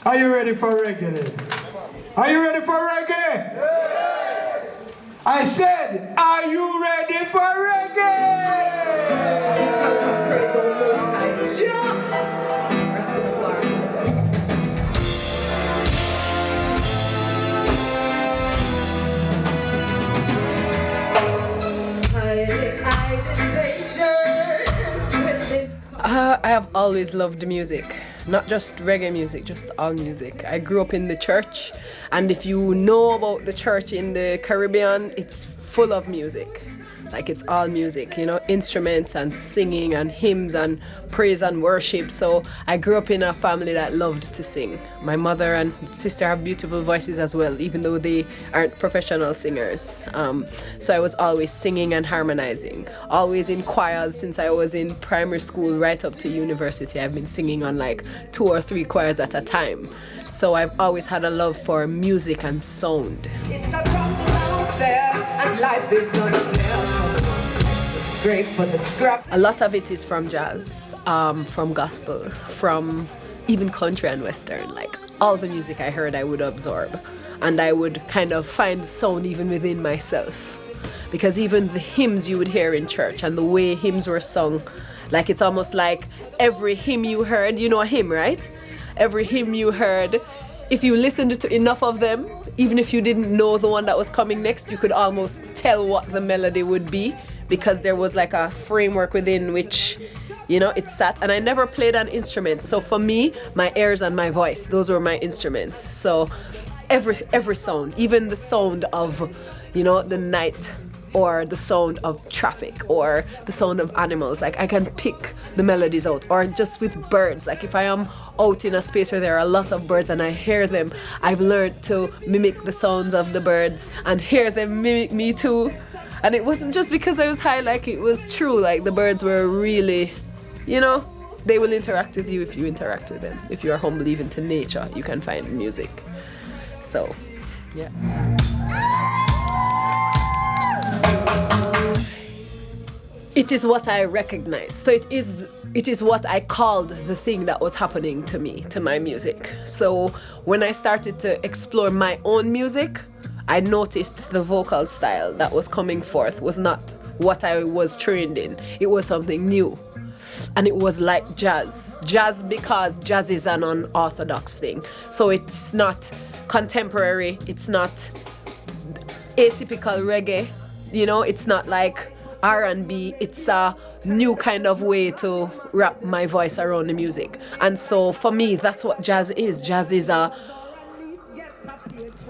Are you ready for reggae? Are you ready for reggae? Yes. I said, are you ready for reggae? I have always loved music, not just reggae music, just all music. I grew up in the church, and if you know about the church in the Caribbean, it's full of music. Like, it's all music, you know, instruments and singing and hymns and praise and worship. So I grew up in a family that loved to sing. My mother and sister have beautiful voices as well, even though they aren't professional singers. So I was always singing and harmonizing, always in choirs since I was in primary school right up to university. I've been singing on like 2 or 3 choirs at a time. So I've always had a love for music and sound. It's a trouble out there, and life is unfair. Great for the scrap. A lot of it is from jazz, from gospel, from even country and western. Like, all the music I heard I would absorb, and I would kind of find sound even within myself, because even the hymns you would hear in church and the way hymns were sung, like, it's almost like every hymn you heard, you know a hymn, right? Every hymn you heard, if you listened to enough of them, even if you didn't know the one that was coming next, you could almost tell what the melody would be, because there was like a framework within which, you know, it sat. And I never played an instrument, so for me, my ears and my voice, those were my instruments. So every sound, even the sound of, you know, the night, or the sound of traffic, or the sound of animals, like, I can pick the melodies out. Or just with birds, like, if I am out in a space where there are a lot of birds and I hear them, I've learned to mimic the sounds of the birds and hear them mimic me too. And it wasn't just because I was high, like, it was true. Like, the birds were really, you know, they will interact with you if you interact with them. If you are humble even to nature, you can find music. So, yeah. It is what I recognize. So it is what I called the thing that was happening to me, to my music. So when I started to explore my own music, I noticed the vocal style that was coming forth was not what I was trained in. It was something new. And it was like jazz. Jazz, because jazz is an unorthodox thing. So it's not contemporary, it's not atypical reggae, you know, it's not like R&B, it's a new kind of way to wrap my voice around the music. And so for me, that's what jazz is. Jazz is a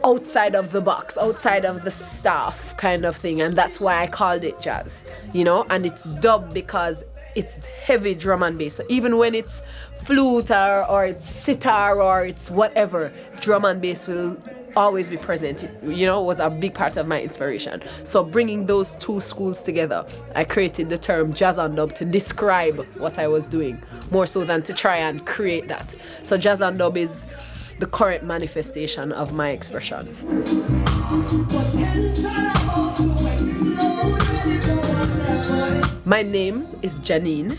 outside of the box, outside of the staff kind of thing, and that's why I called it jazz, you know. And it's dubbed because it's heavy drum and bass. So even when it's flute or it's sitar or it's whatever, drum and bass will always be present. It, you know, was a big part of my inspiration. So bringing those two schools together, I created the term jazz and dub to describe what I was doing, more so than to try and create that. So jazz and dub is the current manifestation of my expression. My name is Jah9.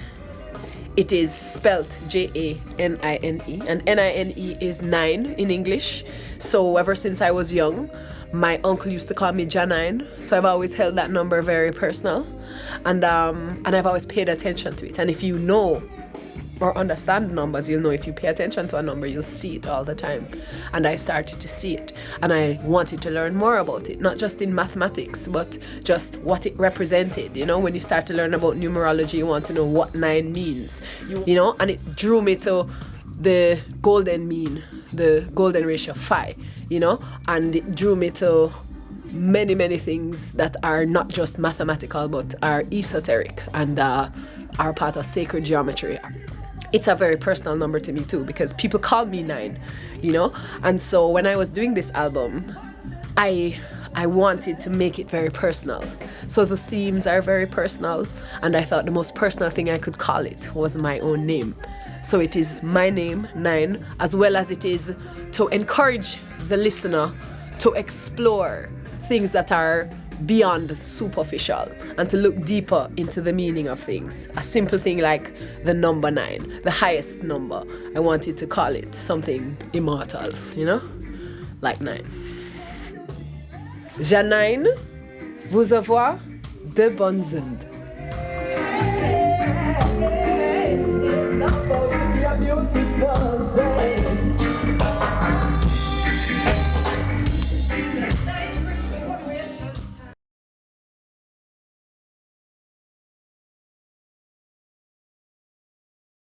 It is spelt Janine, and Nine is 9 in English. So ever since I was young, my uncle used to call me Jah9. So I've always held that number very personal, and I've always paid attention to it. And if you know or understand numbers, you'll know if you pay attention to a number, you'll see it all the time. And I started to see it, and I wanted to learn more about it, not just in mathematics, but just what it represented. You know, when you start to learn about numerology, you want to know what 9 means, you know, and it drew me to the golden mean, the golden ratio phi, you know, and it drew me to many things that are not just mathematical, but are esoteric and are part of sacred geometry. It's a very personal number to me too, because people call me 9, you know? And so when I was doing this album, I wanted to make it very personal. So the themes are very personal, and I thought the most personal thing I could call it was my own name. So it is my name, 9, as well as it is to encourage the listener to explore things that are beyond the superficial and to look deeper into the meaning of things. A simple thing like the number 9, the highest number. I wanted to call it something immortal, you know? Like 9. Jah9 vous envoie de bonnes ondes.